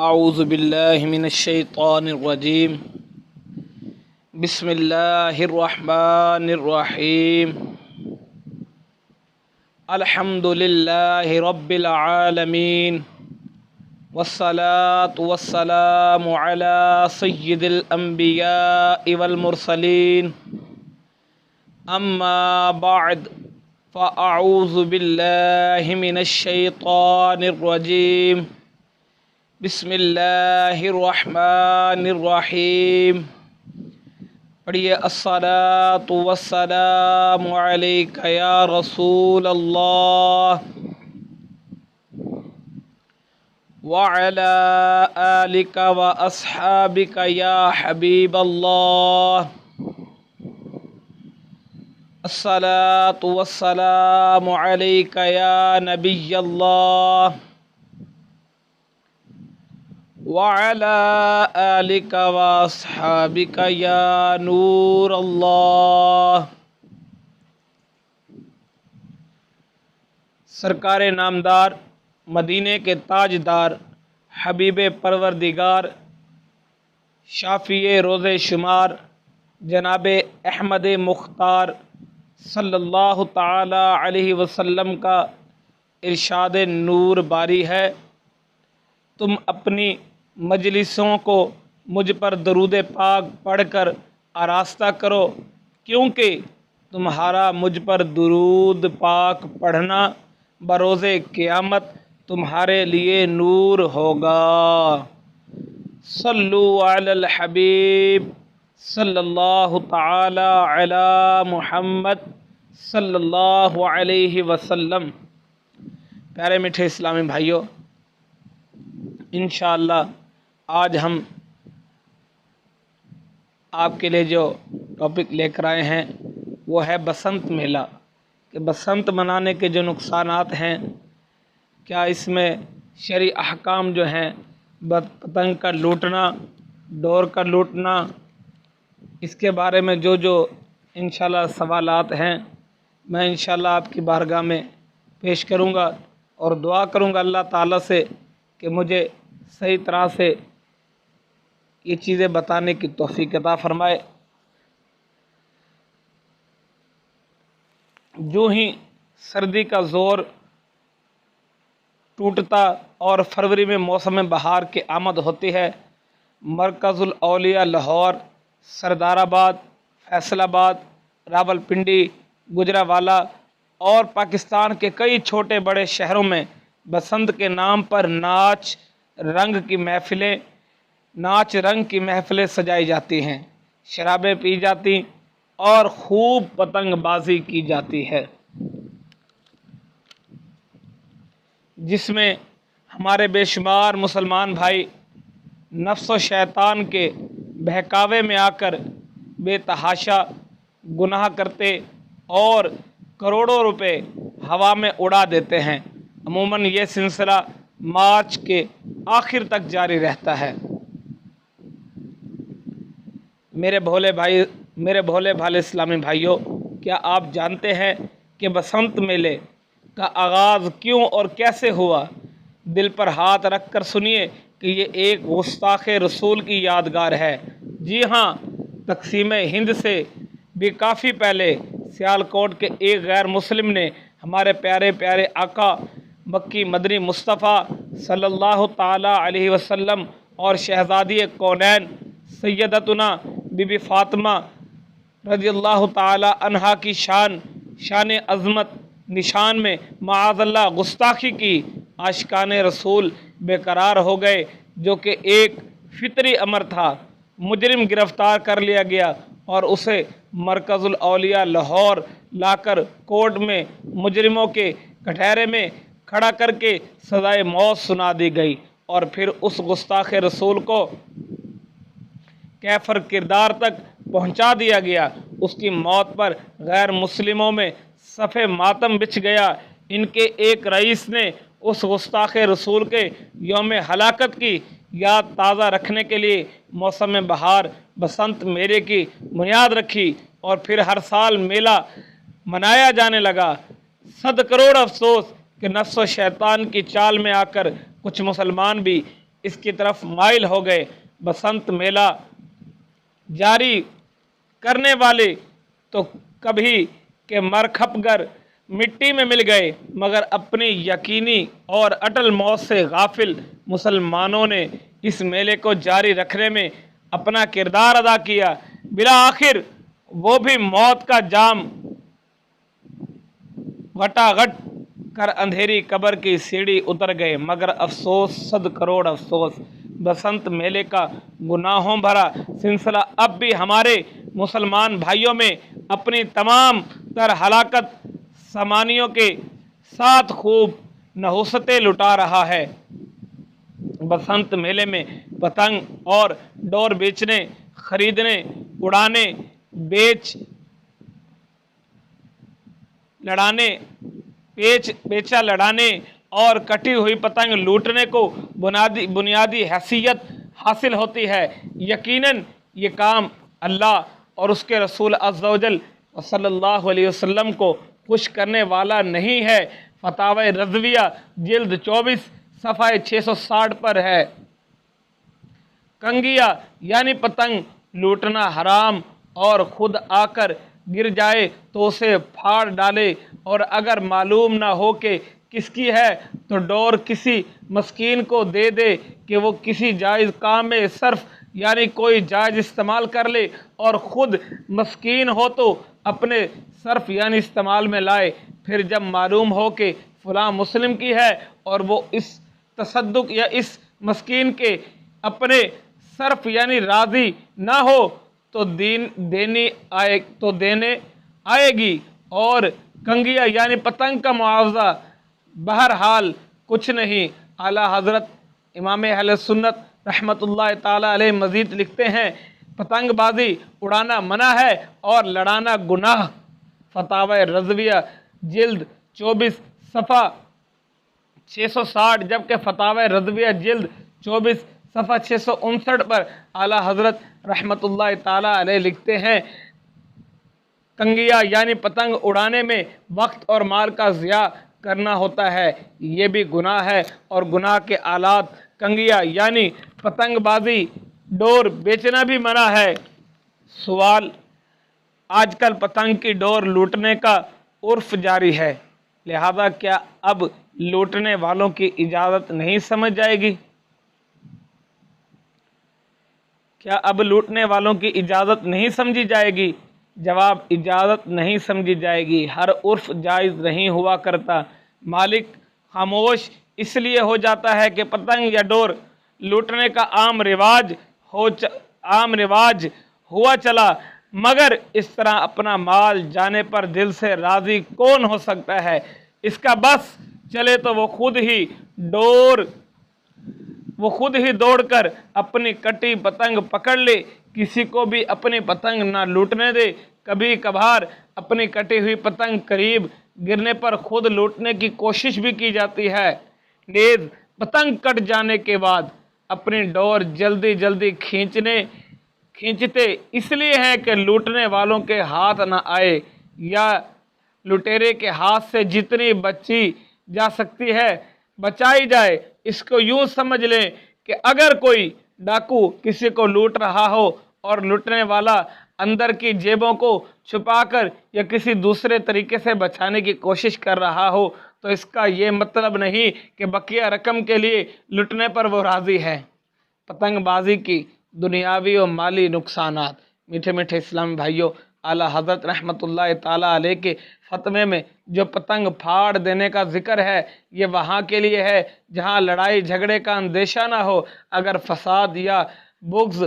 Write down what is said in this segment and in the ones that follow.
اعوذ باللہ من الشیطان الرجیم بسم اللہ الرحمن الرحیم الحمد للہ رب العالمین والصلاة والسلام علی سید الانبیاء والمرسلین اما بعد فاعوذ باللہ من الشیطان الرجیم بسم اللہ الرحمن الرحیم پڑھیے الصلاۃ والسلام علیک یا رسول اللہ وعلی آلک واصحابک یا حبیب اللہ الصلاۃ والسلام علیک یا نبی اللہ وعلى آلك واصحابك یا نور اللہ۔ سرکار نامدار، مدینے کے تاجدار، حبیب پروردگار، شافی روز شمار، جناب احمد مختار صلی اللہ تعالی علیہ وسلم کا ارشاد نور باری ہے، تم اپنی مجلسوں کو مجھ پر درود پاک پڑھ کر آراستہ کرو، کیونکہ تمہارا مجھ پر درود پاک پڑھنا بروز قیامت تمہارے لیے نور ہوگا۔ صلو علی الحبیب صلی اللہ تعالی علی محمد صلی اللہ علیہ وسلم۔ پیارے میٹھے اسلامی بھائیوں، انشاءاللہ آج ہم آپ کے لیے جو ٹاپک لے کر آئے ہیں وہ ہے بسنت میلہ، کہ بسنت منانے کے جو نقصانات ہیں، کیا اس میں شرعی احکام جو ہیں، پتنگ کا لوٹنا، ڈور کا لوٹنا، اس کے بارے میں جو انشاءاللہ سوالات ہیں میں انشاءاللہ آپ کی بارگاہ میں پیش کروں گا، اور دعا کروں گا اللہ تعالیٰ سے کہ مجھے صحیح طرح سے یہ چیزیں بتانے کی توفیق عطا فرمائے۔ جو ہی سردی کا زور ٹوٹتا اور فروری میں موسم بہار کی آمد ہوتی ہے، مرکز الاولیاء لاہور، سردار آباد، فیصل آباد، راولپنڈی، گجرانوالہ اور پاکستان کے کئی چھوٹے بڑے شہروں میں بسنت کے نام پر ناچ رنگ کی محفلیں سجائی جاتی ہیں، شرابیں پی جاتی اور خوب پتنگ بازی کی جاتی ہے، جس میں ہمارے بے شمار مسلمان بھائی نفس و شیطان کے بہکاوے میں آ کر بے تحاشا گناہ کرتے اور کروڑوں روپے ہوا میں اڑا دیتے ہیں۔ عموماً یہ سلسلہ مارچ کے آخر تک جاری رہتا ہے۔ میرے بھولے بھالے اسلامی بھائیوں، کیا آپ جانتے ہیں کہ بسنت میلے کا آغاز کیوں اور کیسے ہوا؟ دل پر ہاتھ رکھ کر سنیے کہ یہ ایک گستاخ رسول کی یادگار ہے۔ جی ہاں، تقسیم ہند سے بھی کافی پہلے سیالکوٹ کے ایک غیر مسلم نے ہمارے پیارے آقا مکی مدنی مصطفیٰ صلی اللہ تعالی علیہ وسلم اور شہزادی کونین سیدتنا بی بی فاطمہ رضی اللہ تعالی عنہا کی شان عظمت نشان میں معاذ اللہ گستاخی کی، عاشقان رسول بے قرار ہو گئے، جو کہ ایک فطری امر تھا۔ مجرم گرفتار کر لیا گیا اور اسے مرکز الاولیاء لاہور لا کر کورٹ میں مجرموں کے کٹہرے میں کھڑا کر کے سزائے موت سنا دی گئی، اور پھر اس گستاخ رسول کو کیفر کردار تک پہنچا دیا گیا۔ اس کی موت پر غیر مسلموں میں صف ماتم بچھ گیا۔ ان کے ایک رئیس نے اس گستاخ رسول کے یوم ہلاکت کی یاد تازہ رکھنے کے لیے موسم بہار بسنت میلے کی بنیاد رکھی، اور پھر ہر سال میلہ منایا جانے لگا۔ 100 کروڑ افسوس کہ نفس و شیطان کی چال میں آ کر کچھ مسلمان بھی اس کی طرف مائل ہو گئے۔ بسنت میلہ جاری کرنے والے تو کبھی کہ مرکھپ گر مٹی میں مل گئے، مگر اپنی یقینی اور اٹل موت سے غافل مسلمانوں نے اس میلے کو جاری رکھنے میں اپنا کردار ادا کیا۔ بالآخر وہ بھی موت کا جام گھٹا گھٹ کر اندھیری قبر کی سیڑھی اتر گئے، مگر افسوس، صد کروڑ افسوس، بسنت میلے کا گناہوں بھرا سلسلہ اب بھی ہمارے مسلمان بھائیوں میں اپنی تمام تر ہلاکت سامانیوں کے ساتھ خوب نحوستیں لٹا رہا ہے۔ بسنت میلے میں پتنگ اور ڈور بیچنے، خریدنے، اڑانے، بیچا لڑانے اور کٹی ہوئی پتنگ لوٹنے کو بنیادی حیثیت حاصل ہوتی ہے۔ یقیناً یہ کام اللہ اور اس کے رسول عز و جل صلی اللہ علیہ وسلم کو خوش کرنے والا نہیں ہے۔ فتاوی رضویہ جلد 24 صفحہ 660 پر ہے۔ کنگیا یعنی پتنگ لوٹنا حرام، اور خود آ کر گر جائے تو اسے پھاڑ ڈالے، اور اگر معلوم نہ ہو کہ کس کی ہے تو ڈور کسی مسکین کو دے دے کہ وہ کسی جائز کام میں صرف یعنی کوئی جائز استعمال کر لے، اور خود مسکین ہو تو اپنے صرف یعنی استعمال میں لائے۔ پھر جب معلوم ہو کہ فلاں مسلم کی ہے اور وہ اس تصدق یا اس مسکین کے اپنے صرف یعنی راضی نہ ہو تو دینے آئے گی، اور کنگیا یعنی پتنگ کا معاوضہ بہرحال کچھ نہیں۔ اعلیٰ حضرت امام اہل سنت رحمۃ اللہ تعالیٰ علیہ مزید لکھتے ہیں، پتنگ بازی اڑانا منع ہے اور لڑانا گناہ۔ فتاوی رضویہ جلد 24 صفحہ 660، جبکہ فتاوی رضویہ جلد 24 صفحہ 659 پر اعلیٰ حضرت رحمۃ اللہ تعالیٰ علیہ لکھتے ہیں، کنگیا یعنی پتنگ اڑانے میں وقت اور مال کا ضیاع کرنا ہوتا ہے، یہ بھی گناہ ہے، اور گناہ کے آلات کنگیا یعنی پتنگ بازی، ڈور بیچنا بھی منع ہے۔ سوال: آج کل پتنگ کی ڈور لوٹنے کا عرف جاری ہے، لہذا کیا اب لوٹنے والوں کی اجازت نہیں سمجھ جائے گی؟ کیا اب لوٹنے والوں کی اجازت نہیں سمجھی جائے گی؟ جواب: اجازت نہیں سمجھی جائے گی۔ ہر عرف جائز نہیں ہوا کرتا۔ مالک خاموش اس لیے ہو جاتا ہے کہ پتنگ یا ڈور لوٹنے کا عام رواج ہوا چلا، مگر اس طرح اپنا مال جانے پر دل سے راضی کون ہو سکتا ہے؟ اس کا بس چلے تو وہ خود ہی دوڑ کر اپنی کٹی پتنگ پکڑ لے، کسی کو بھی اپنی پتنگ نہ لوٹنے دے۔ کبھی کبھار اپنی کٹی ہوئی پتنگ قریب گرنے پر خود لوٹنے کی کوشش بھی کی جاتی ہے۔ نیز پتنگ کٹ جانے کے بعد اپنی ڈور جلدی کھینچتے اس لیے ہیں کہ لوٹنے والوں کے ہاتھ نہ آئے، یا لٹیرے کے ہاتھ سے جتنی بچی جا سکتی ہے بچائی جائے۔ اس کو یوں سمجھ لیں کہ اگر کوئی ڈاکو کسی کو لوٹ رہا ہو اور لوٹنے والا اندر کی جیبوں کو چھپا کر یا کسی دوسرے طریقے سے بچانے کی کوشش کر رہا ہو تو اس کا یہ مطلب نہیں کہ بقیہ رقم کے لیے لوٹنے پر وہ راضی ہے۔ پتنگ بازی کی دنیاوی و مالی نقصانات۔ میٹھے میٹھے اسلامی بھائیوں، اعلیٰ حضرت رحمۃ اللہ تعالیٰ علیہ کے فتوے میں جو پتنگ پھاڑ دینے کا ذکر ہے، یہ وہاں کے لیے ہے جہاں لڑائی جھگڑے کا اندیشہ نہ ہو۔ اگر فساد یا بغض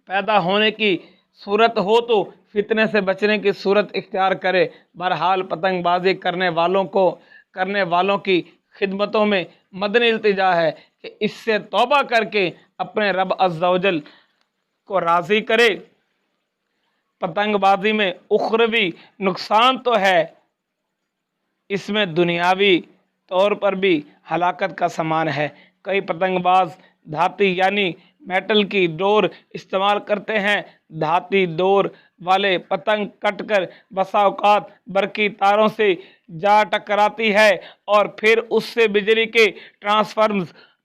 پیدا ہونے کی صورت ہو تو فتنے سے بچنے کی صورت اختیار کرے۔ بہرحال پتنگ بازی کرنے والوں کی خدمتوں میں مدنی التجا ہے کہ اس سے توبہ کر کے اپنے رب عز و جل کو راضی کرے۔ پتنگ بازی میں اخروی نقصان تو ہے، اس میں دنیاوی طور پر بھی ہلاکت کا سامان ہے۔ کئی پتنگ باز دھاتی یعنی میٹل کی ڈور استعمال کرتے ہیں۔ دھاتی ڈور والے پتنگ کٹ کر بسا اوقات برقی تاروں سے جا ٹکراتی ہے اور پھر اس سے بجلی کے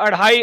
2.5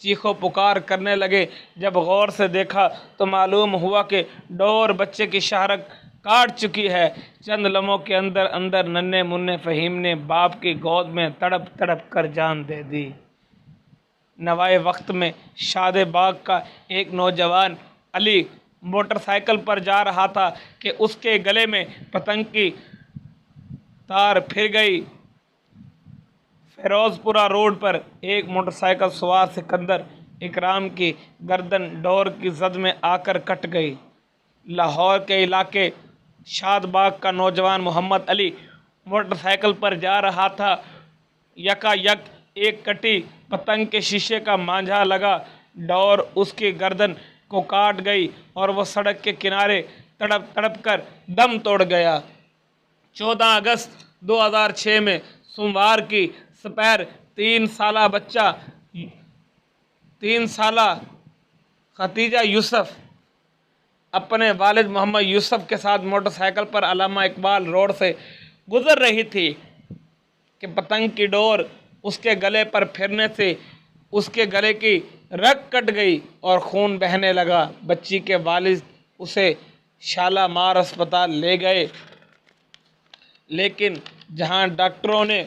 چیخو پکار کرنے لگے۔ جب غور سے دیکھا تو معلوم ہوا کہ ڈور بچے کی شاہرگ کاٹ چکی ہے۔ چند لمحوں کے اندر اندر ننھے منھے فہیم نے باپ کی گود میں تڑپ تڑپ کر جان دے دی۔ نوائے وقت میں شاد باغ کا ایک نوجوان علی موٹر سائیکل پر جا رہا تھا کہ اس کے گلے میں پتنگ کی تار پھر گئی۔ فیروز پورہ روڈ پر ایک موٹر سائیکل سوار سکندر اکرام کی گردن ڈور کی زد میں آ کر کٹ گئی۔ لاہور کے علاقے شاد باغ کا نوجوان محمد علی موٹر سائیکل پر جا رہا تھا۔ یکا یک ایک کٹی پتنگ کے شیشے کا مانجھا لگا، ڈور اس کی گردن کو کاٹ گئی اور وہ سڑک کے کنارے تڑپ تڑپ کر دم توڑ گیا۔ 14 اگست 2006 میں سوموار کی سپیر 3 سالہ ختیجہ یوسف اپنے والد محمد یوسف کے ساتھ موٹر سائیکل پر علامہ اقبال روڈ سے گزر رہی تھی کہ پتنگ کی ڈور اس کے گلے پر پھرنے سے اس کے گلے کی رگ کٹ گئی اور خون بہنے لگا۔ بچی کے والد اسے شالامار اسپتال لے گئے، لیکن جہاں ڈاکٹروں نے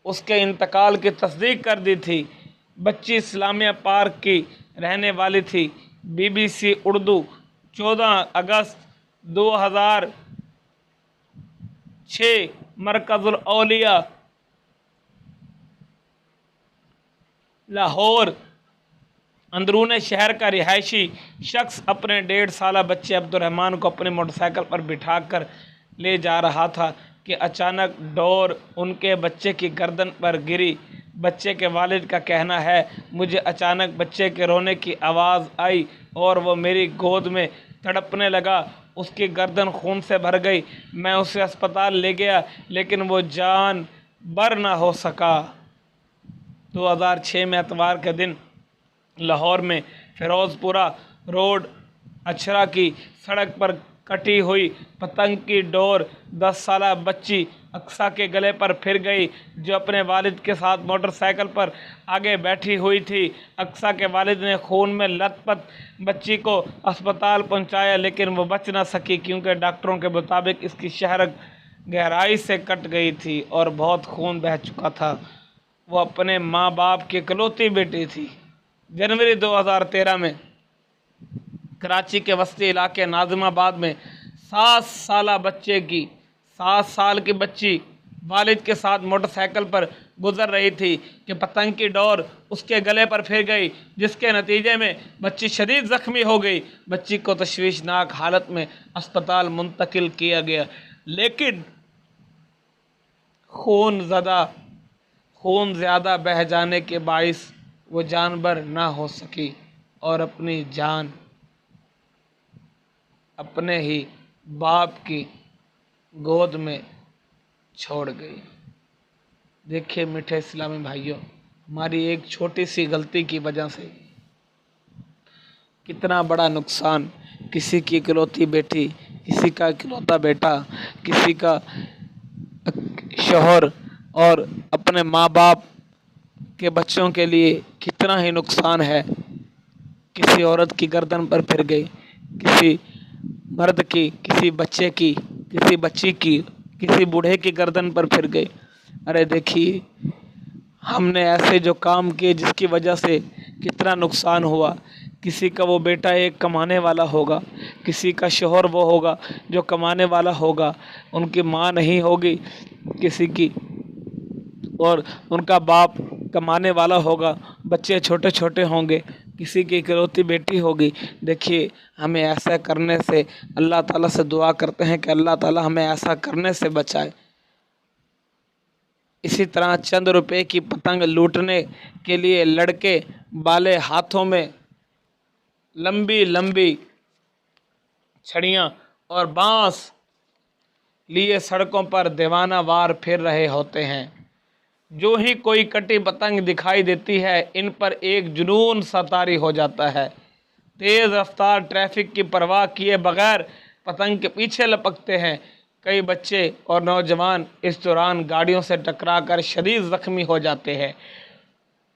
اس کے انتقال کی تصدیق کر دی تھی، بچی اسلامیہ پارک کی رہنے والی تھی۔ BBC اردو 14 اگست 2006 مرکز الاولیاء لاہور اندرون شہر کا رہائشی شخص اپنے 1.5 سالہ بچے عبدالرحمن کو اپنی موٹر سائیکل پر بٹھا کر لے جا رہا تھا کہ اچانک ڈور ان کے بچے کی گردن پر گری۔ بچے کے والد کا کہنا ہے، مجھے اچانک بچے کے رونے کی آواز آئی اور وہ میری گود میں تڑپنے لگا۔ اس کی گردن خون سے بھر گئی۔ میں اسے اسپتال لے گیا لیکن وہ جان بر نہ ہو سکا۔ 2006 میں اتوار کے دن لاہور میں فیروز پورہ روڈ اچھرا کی سڑک پر کٹی ہوئی پتنگ کی ڈور 10 سالہ بچی اقصیٰ کے گلے پر پھر گئی، جو اپنے والد کے ساتھ موٹر سائیکل پر آگے بیٹھی ہوئی تھی۔ اقصیٰ کے والد نے خون میں لت پت بچی کو اسپتال پہنچایا لیکن وہ بچ نہ سکی کیونکہ ڈاکٹروں کے مطابق اس کی شاہرگ گہرائی سے کٹ گئی تھی اور بہت خون بہہ چکا تھا۔ وہ اپنے ماں باپ کی اکلوتی بیٹی تھی۔ جنوری 2013 میں کراچی کے وسطی علاقے ناظم آباد میں 7 سال کی بچی والد کے ساتھ موٹر سائیکل پر گزر رہی تھی کہ پتنگ کی ڈور اس کے گلے پر پھر گئی، جس کے نتیجے میں بچی شدید زخمی ہو گئی۔ بچی کو تشویشناک حالت میں اسپتال منتقل کیا گیا لیکن خون زیادہ بہہ جانے کے باعث وہ جان بر نہ ہو سکی اور اپنی جان اپنے ہی باپ کی گود میں چھوڑ گئی۔ دیکھیے میٹھے اسلامی بھائیوں، ہماری ایک چھوٹی سی غلطی کی وجہ سے کتنا بڑا نقصان، کسی کی اکلوتی بیٹی، کسی کا اکلوتا بیٹا، کسی کا شوہر اور اپنے ماں باپ کے بچوں کے لیے کتنا ہی نقصان ہے۔ کسی عورت کی گردن پر پھر گئی، کسی مرد کی، کسی بچے کی، کسی بچی کی، کسی بوڑھے کی گردن پر پھر گئی۔ ارے دیکھیے ہم نے ایسے جو کام کیے جس کی وجہ سے کتنا نقصان ہوا۔ کسی کا وہ بیٹا ایک کمانے والا ہوگا، کسی کا شوہر وہ ہوگا جو کمانے والا ہوگا، ان کی ماں نہیں ہوگی کسی کی، اور ان کا باپ کمانے والا ہوگا، بچے چھوٹے چھوٹے ہوں گے، کسی کی اکلوتی بیٹی ہوگی۔ دیکھیے ہمیں ایسا کرنے سے اللہ تعالیٰ سے دعا کرتے ہیں کہ اللہ تعالیٰ ہمیں ایسا کرنے سے بچائے۔ اسی طرح چند روپے کی پتنگ لوٹنے کے لیے لڑکے بالے ہاتھوں میں لمبی لمبی چھڑیاں اور بانس لیے سڑکوں پر دیوانہ وار پھر رہے ہوتے ہیں۔ جو ہی کوئی کٹی پتنگ دکھائی دیتی ہے ان پر ایک جنون سا طاری ہو جاتا ہے۔ تیز رفتار ٹریفک کی پرواہ کیے بغیر پتنگ کے پیچھے لپکتے ہیں۔ کئی بچے اور نوجوان اس دوران گاڑیوں سے ٹکرا کر شدید زخمی ہو جاتے ہیں۔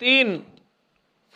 3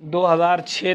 2006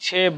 6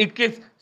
21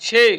6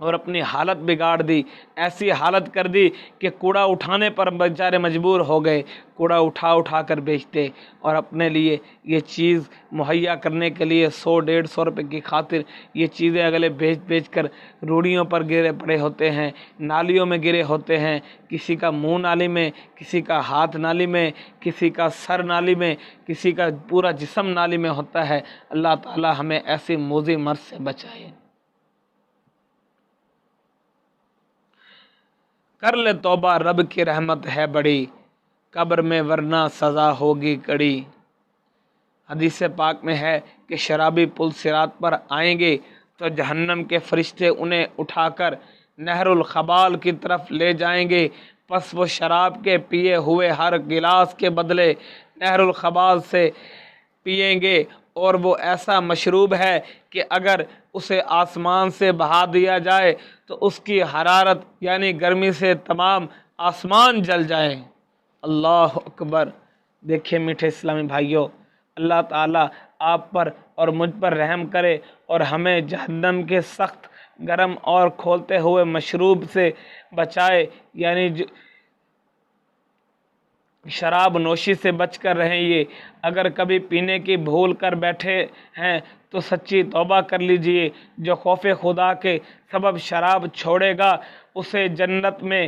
اور اپنی حالت بگاڑ دی، ایسی حالت کر دی کہ کوڑا اٹھانے پر بیچارے مجبور ہو گئے، کوڑا اٹھا اٹھا کر بیچتے، اور اپنے لیے یہ چیز مہیا کرنے کے لیے 100-150 روپے کی خاطر یہ چیزیں اگلے بیچ بیچ کر روڑیوں پر گرے پڑے ہوتے ہیں، نالیوں میں گرے ہوتے ہیں، کسی کا منہ نالی میں، کسی کا ہاتھ نالی میں، کسی کا سر نالی میں، کسی کا پورا جسم نالی میں ہوتا ہے۔ اللہ تعالی ہمیں ایسی موذی مرض سے بچائے۔ کر لے توبہ، رب کی رحمت ہے بڑی، قبر میں ورنہ سزا ہوگی کڑی۔ حدیث پاک میں ہے کہ شرابی پل صراط پر آئیں گے تو جہنم کے فرشتے انہیں اٹھا کر نہر الخبال کی طرف لے جائیں گے، پس وہ شراب کے پیے ہوئے ہر گلاس کے بدلے نہر الخبال سے پئیں گے، اور وہ ایسا مشروب ہے کہ اگر اسے آسمان سے بہا دیا جائے تو اس کی حرارت یعنی گرمی سے تمام آسمان جل جائیں۔ اللہ اکبر۔ دیکھیں میٹھے اسلامی بھائیوں، اللہ تعالیٰ آپ پر اور مجھ پر رحم کرے اور ہمیں جہنم کے سخت گرم اور کھولتے ہوئے مشروب سے بچائے، یعنی شراب نوشی سے بچ کر رہیں۔ اگر کبھی پینے کی بھول کر بیٹھے ہیں تو سچی توبہ کر لیجئے۔ جو خوف خدا کے سبب شراب چھوڑے گا اسے جنت میں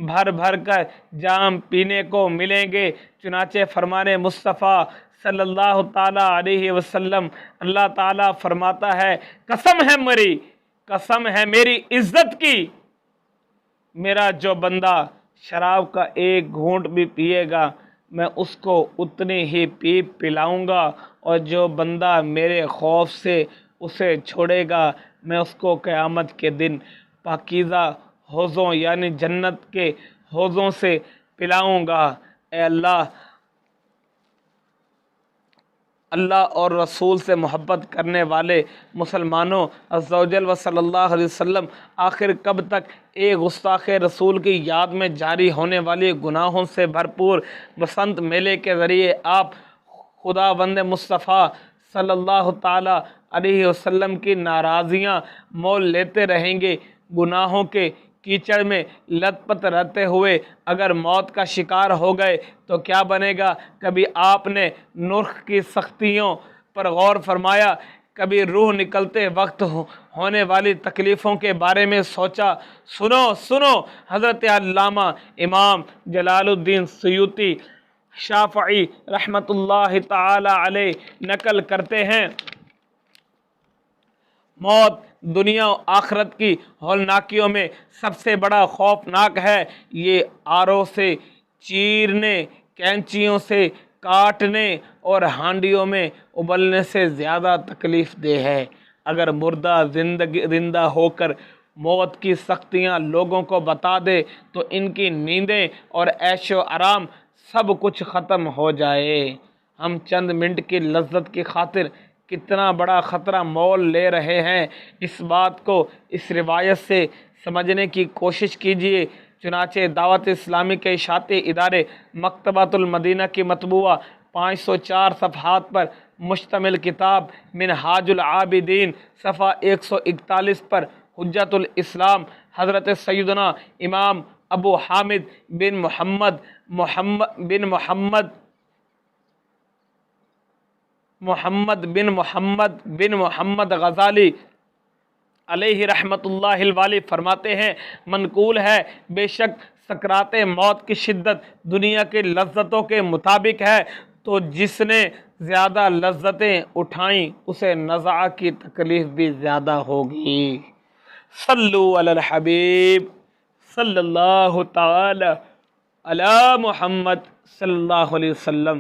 بھر بھر کر جام پینے کو ملیں گے۔ چنانچہ فرمان مصطفیٰ صلی اللہ تعالیٰ علیہ وسلم، اللہ تعالیٰ فرماتا ہے، قسم ہے میری عزت کی، میرا جو بندہ شراب کا ایک گھونٹ بھی پیے گا میں اس کو اتنی ہی پیپ پلاؤں گا، اور جو بندہ میرے خوف سے اسے چھوڑے گا میں اس کو قیامت کے دن پاکیزہ حوضوں یعنی جنت کے حوضوں سے پلاؤں گا۔ اے اللہ اور رسول سے محبت کرنے والے مسلمانوں، عز و جل و صلی اللہ علیہ وسلم، آخر کب تک ایک گستاخ رسول کی یاد میں جاری ہونے والی گناہوں سے بھرپور بسنت میلے کے ذریعے آپ خداوند مصطفیٰ صلی اللہ تعالیٰ علیہ وسلم کی ناراضیاں مول لیتے رہیں گے؟ گناہوں کے کیچڑ میں لت پت رہتے ہوئے اگر موت کا شکار ہو گئے تو کیا بنے گا؟ کبھی آپ نے نرخ کی سختیوں پر غور فرمایا؟ کبھی روح نکلتے وقت ہونے والی تکلیفوں کے بارے میں سوچا؟ سنو حضرت علامہ امام جلال الدین سیوطی شافعی رحمۃ اللہ تعالی علیہ نقل کرتے ہیں، موت دنیا و آخرت کی ہولناکیوں میں سب سے بڑا خوفناک ہے۔ یہ آروں سے چیرنے، کینچیوں سے کاٹنے اور ہانڈیوں میں ابلنے سے زیادہ تکلیف دہ ہے۔ اگر مردہ زندہ ہو کر موت کی سختیاں لوگوں کو بتا دے تو ان کی نیندیں اور عیش و آرام سب کچھ ختم ہو جائے۔ ہم چند منٹ کی لذت کی خاطر کتنا بڑا خطرہ مول لے رہے ہیں، اس بات کو اس روایت سے سمجھنے کی کوشش کیجیے۔ چنانچہ دعوت اسلامی کے اشاعتی ادارے مکتبۃ المدینہ کی مطبوعہ 504 صفحات پر مشتمل کتاب منہاج العابدین صفحہ 141 پر حجت الاسلام حضرت سیدنا امام ابو حامد بن محمد غزالی علیہ رحمت اللہ الوالی فرماتے ہیں، منقول ہے، بے شک سکرات موت کی شدت دنیا کی لذتوں کے مطابق ہے، تو جس نے زیادہ لذتیں اٹھائیں اسے نزع کی تکلیف بھی زیادہ ہوگی۔ صلو علی الحبیب صلی اللہ تعالی علی محمد صلی اللہ علیہ وسلم۔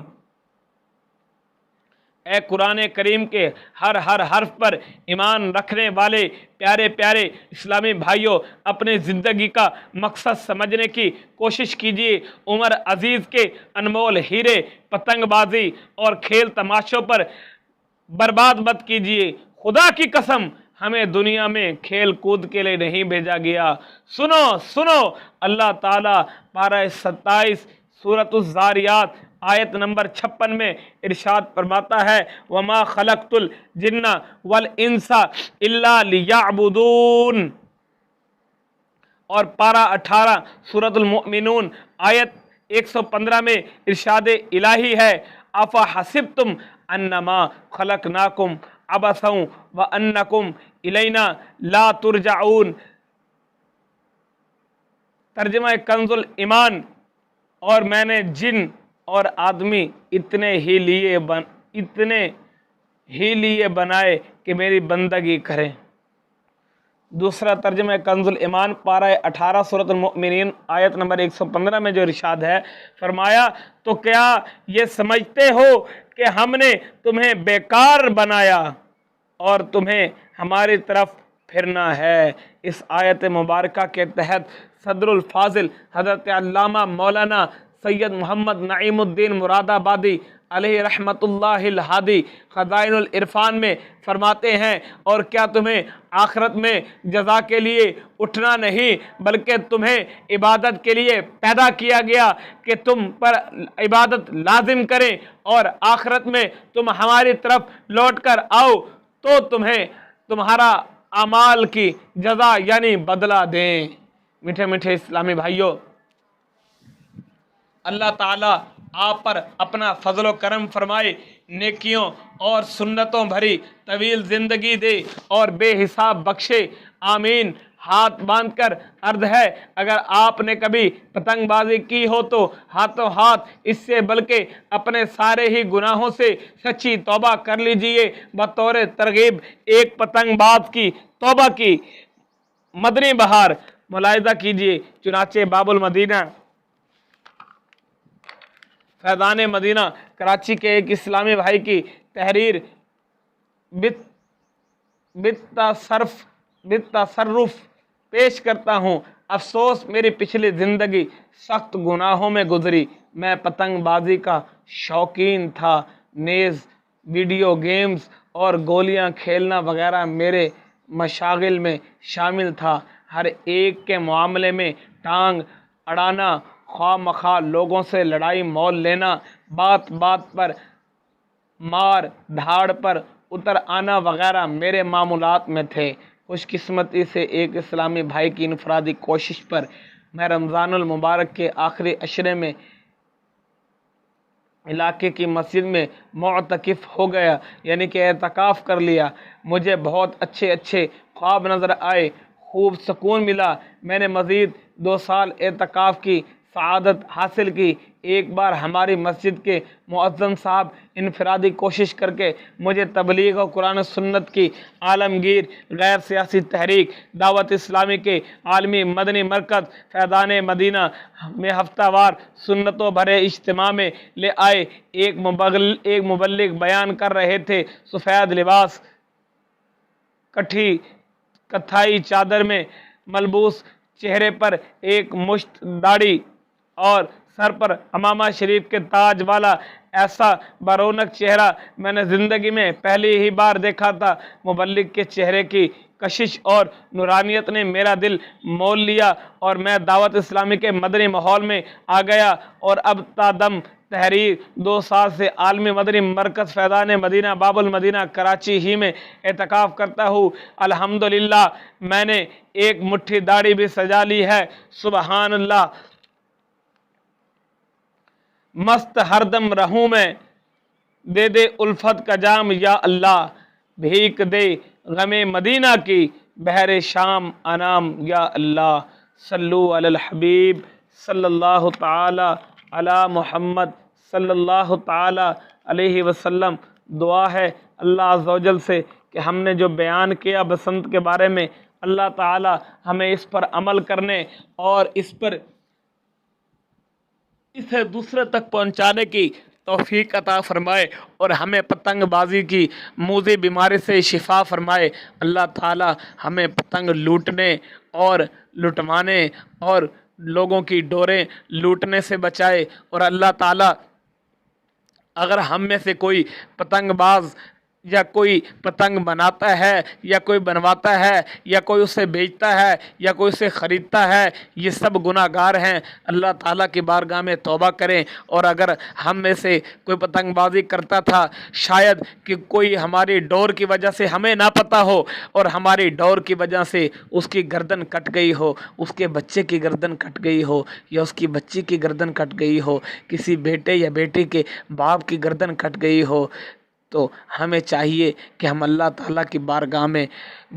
اے قرآن کریم کے ہر حرف پر ایمان رکھنے والے پیارے پیارے اسلامی بھائیوں، اپنی زندگی کا مقصد سمجھنے کی کوشش کیجیے۔ عمر عزیز کے انمول ہیرے پتنگ بازی اور کھیل تماشوں پر برباد مت کیجیے۔ خدا کی قسم ہمیں دنیا میں کھیل کود کے لیے نہیں بھیجا گیا۔ سنو اللہ تعالیٰ پارہ 27 سورۃ الذاریات آیت نمبر 56 میں ارشاد فرماتا ہے، وَمَا خَلَقْتُ الْجِنَّ وَالْإِنسَ إِلَّا لِيَعْبُدُونَ۔ اور پارہ 18 سورۃ المؤمنون آیت 115 میں ارشاد الہی ہے، افا حسبتم انما خلقناکم عبثا وانکم الینا لا ترجعون۔ ترجمہ کنز الایمان، اور میں نے جن اور آدمی اتنے ہی لیے بنائے کہ میری بندگی کریں۔ دوسرا ترجمہ کنز الایمان پارہ 18 سورۃ المؤمنین آیت نمبر 115 میں جو ارشاد ہے، فرمایا تو کیا یہ سمجھتے ہو کہ ہم نے تمہیں بیکار بنایا اور تمہیں ہماری طرف پھرنا ہے۔ اس آیت مبارکہ کے تحت صدر الفاضل حضرت علامہ مولانا سید محمد نعیم الدین مراد آبادی علیہ رحمۃ اللہ الہادی خزائن العرفان میں فرماتے ہیں، اور کیا تمہیں آخرت میں جزا کے لیے اٹھنا نہیں بلکہ تمہیں عبادت کے لیے پیدا کیا گیا کہ تم پر عبادت لازم کریں، اور آخرت میں تم ہماری طرف لوٹ کر آؤ تو تمہیں تمہارا اعمال کی جزا یعنی بدلہ دیں۔ میٹھے میٹھے اسلامی بھائیوں، اللہ تعالیٰ آپ پر اپنا فضل و کرم فرمائے، نیکیوں اور سنتوں بھری طویل زندگی دے اور بے حساب بخشے، آمین۔ ہاتھ باندھ کر عرض ہے، اگر آپ نے کبھی پتنگ بازی کی ہو تو ہاتھوں ہاتھ اس سے بلکہ اپنے سارے ہی گناہوں سے سچی توبہ کر لیجئے۔ بطور ترغیب ایک پتنگ باز کی توبہ کی مدنی بہار ملاحظہ کیجئے۔ چنانچہ باب المدینہ فیضان مدینہ کراچی کے ایک اسلامی بھائی کی تحریر بالتصرف پیش کرتا ہوں۔ افسوس میری پچھلی زندگی سخت گناہوں میں گزری۔ میں پتنگ بازی کا شوقین تھا، نیز ویڈیو گیمز اور گولیاں کھیلنا وغیرہ میرے مشاغل میں شامل تھا۔ ہر ایک کے معاملے میں ٹانگ اڑانا، خواہ مخواہ لوگوں سے لڑائی مول لینا، بات بات پر مار دھاڑ پر اتر آنا وغیرہ میرے معمولات میں تھے۔ خوش قسمتی سے ایک اسلامی بھائی کی انفرادی کوشش پر میں رمضان المبارک کے آخری عشرے میں علاقے کی مسجد میں معتکف ہو گیا، یعنی کہ اعتکاف کر لیا۔ مجھے بہت اچھے خواب نظر آئے، خوب سکون ملا۔ میں نے مزید 2 سال اعتکاف کی سعادت حاصل کی۔ ایک بار ہماری مسجد کے مؤذن صاحب انفرادی کوشش کر کے مجھے تبلیغ و قرآن و سنت کی عالمگیر غیر سیاسی تحریک دعوت اسلامی کے عالمی مدنی مرکز فیضان مدینہ میں ہفتہ وار سنتوں بھرے اجتماع میں لے آئے۔ ایک مبلغ بیان کر رہے تھے، سفید لباس، کتھائی چادر میں ملبوس، چہرے پر ایک مشت داڑھی اور سر پر امامہ شریف کے تاج والا ایسا برونق چہرہ میں نے زندگی میں پہلی ہی بار دیکھا تھا۔ مبلغ کے چہرے کی کشش اور نورانیت نے میرا دل مول لیا اور میں دعوت اسلامی کے مدنی ماحول میں آ گیا، اور اب تا دم تحریر 2 سال سے عالمی مدنی مرکز فیضان مدینہ باب المدینہ کراچی ہی میں اعتکاف کرتا ہوں۔ الحمدللہ میں نے ایک مٹھی داڑھی بھی سجا لی ہے۔ سبحان اللہ، مست ہر دم رہوں میں، دے دے الفت کا جام یا اللہ، بھیک دے غم مدینہ کی بحر شام انام یا اللہ۔ صلو علی الحبیب صلی اللہ تعالی علی محمد صلی اللہ تعالی علیہ وسلم۔ دعا ہے اللہ عز و جل سے کہ ہم نے جو بیان کیا بسنت کے بارے میں، اللہ تعالی ہمیں اس پر عمل کرنے اور اسے دوسرے تک پہنچانے کی توفیق عطا فرمائے، اور ہمیں پتنگ بازی کی موذی بیماری سے شفا فرمائے۔ اللہ تعالی ہمیں پتنگ لوٹنے اور لٹوانے اور لوگوں کی ڈوریں لوٹنے سے بچائے، اور اللہ تعالی اگر ہم میں سے کوئی پتنگ باز یا کوئی پتنگ بناتا ہے یا کوئی بنواتا ہے یا کوئی اسے بیچتا ہے یا کوئی اسے خریدتا ہے، یہ سب گناہ گار ہیں۔ اللہ تعالیٰ کی بارگاہ میں توبہ کریں، اور اگر ہم میں سے کوئی پتنگ بازی کرتا تھا، شاید کہ کوئی ہماری ڈور کی وجہ سے ہمیں نہ پتہ ہو اور ہماری ڈور کی وجہ سے اس کی گردن کٹ گئی ہو، اس کے بچے کی گردن کٹ گئی ہو یا اس کی بچی کی گردن کٹ گئی ہو، کسی بیٹے یا بیٹی کے باپ کی گردن کٹ گئی ہو، تو ہمیں چاہیے کہ ہم اللہ تعالیٰ کی بارگاہ میں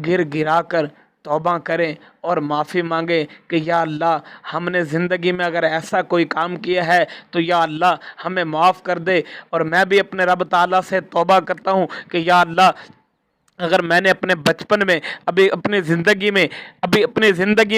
گر گرا کر توبہ کریں اور معافی مانگیں کہ یا اللہ، ہم نے زندگی میں اگر ایسا کوئی کام کیا ہے تو یا اللہ ہمیں معاف کر دے۔ اور میں بھی اپنے رب تعالیٰ سے توبہ کرتا ہوں کہ یا اللہ، اگر میں نے اپنے بچپن میں اپنی زندگی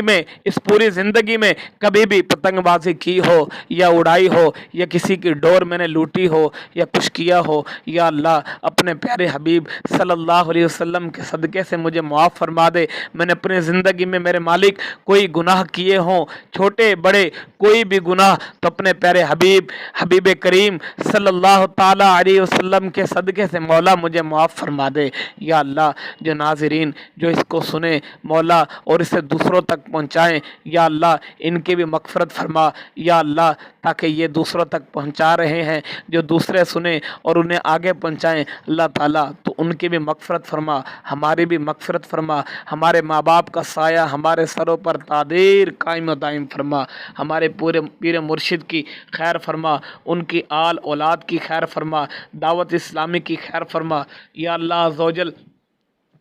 میں اس پوری زندگی میں کبھی بھی پتنگ بازی کی ہو یا اڑائی ہو یا کسی کی ڈور میں نے لوٹی ہو یا کچھ کیا ہو، یا اللہ اپنے پیارے حبیب صلی اللہ علیہ وسلم کے صدقے سے مجھے معاف فرما دے۔ میں نے اپنی زندگی میں میرے مالک کوئی گناہ کیے ہوں، چھوٹے بڑے کوئی بھی گناہ، تو اپنے پیارے حبیب کریم صلی اللہ تعالیٰ علیہ وسلم کے صدقے سے مولا مجھے معاف فرما دے۔ یا اللہ، جو ناظرین جو اس کو سنیں مولا اور اسے دوسروں تک پہنچائیں، یا اللہ ان کی بھی مغفرت فرما یا اللہ، تاکہ یہ دوسروں تک پہنچا رہے ہیں، جو دوسرے سنیں اور انہیں آگے پہنچائیں۔ اللہ تعالیٰ تو ان کی بھی مغفرت فرما، ہماری بھی مغفرت فرما، ہمارے ماں باپ کا سایہ ہمارے سروں پر تادیر قائم و دائم فرما، ہمارے پورے پیر مرشد کی خیر فرما، ان کی آل اولاد کی خیر فرما، دعوت اسلامی کی خیر فرما۔ یا اللہ عز و جل،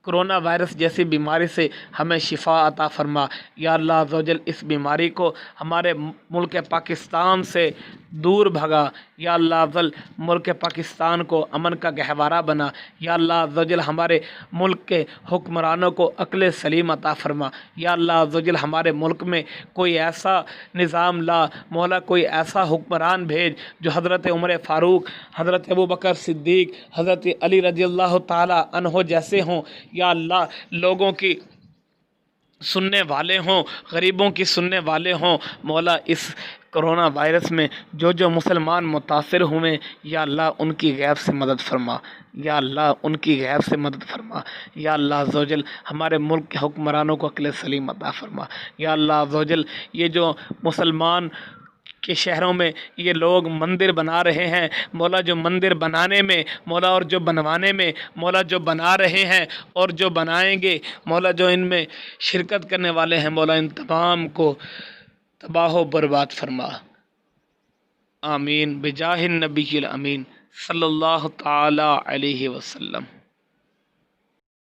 کرونا وائرس جیسی بیماری سے ہمیں شفا عطا فرما۔ یا اللہ عز و جل، اس بیماری کو ہمارے ملک پاکستان سے دور بھگا۔ یا اللہ عز و جل، ملک پاکستان کو امن کا گہوارہ بنا۔ یا اللہ عز و جل، ہمارے ملک کے حکمرانوں کو عقل سلیم عطا فرما۔ یا اللہ عز و جل، ہمارے ملک میں کوئی ایسا نظام لا مولا، کوئی ایسا حکمران بھیج جو حضرت عمر فاروق، حضرت ابوبکر صدیق، حضرت علی رضی اللہ تعالی عنہ جیسے ہوں۔ یا اللہ، لوگوں کی سننے والے ہوں، غریبوں کی سننے والے ہوں۔ مولا، اس کرونا وائرس میں جو مسلمان متاثر ہوئے، یا اللہ ان کی غیب سے مدد فرما۔ یا اللہ ان کی غیب سے مدد فرما۔ یا اللہ عز و جل، ہمارے ملک کے حکمرانوں کو عقل سلیم عطا فرما۔ یا اللہ عز و جل، یہ جو مسلمان کے شہروں میں یہ لوگ مندر بنا رہے ہیں مولا، جو مندر بنانے میں مولا اور جو بنوانے میں مولا، جو بنا رہے ہیں اور جو بنائیں گے مولا، جو ان میں شرکت کرنے والے ہیں مولا، ان تمام کو تباہ و برباد فرما۔ آمین بجاہ النبی الامین صلی اللہ تعالی علیہ وسلم۔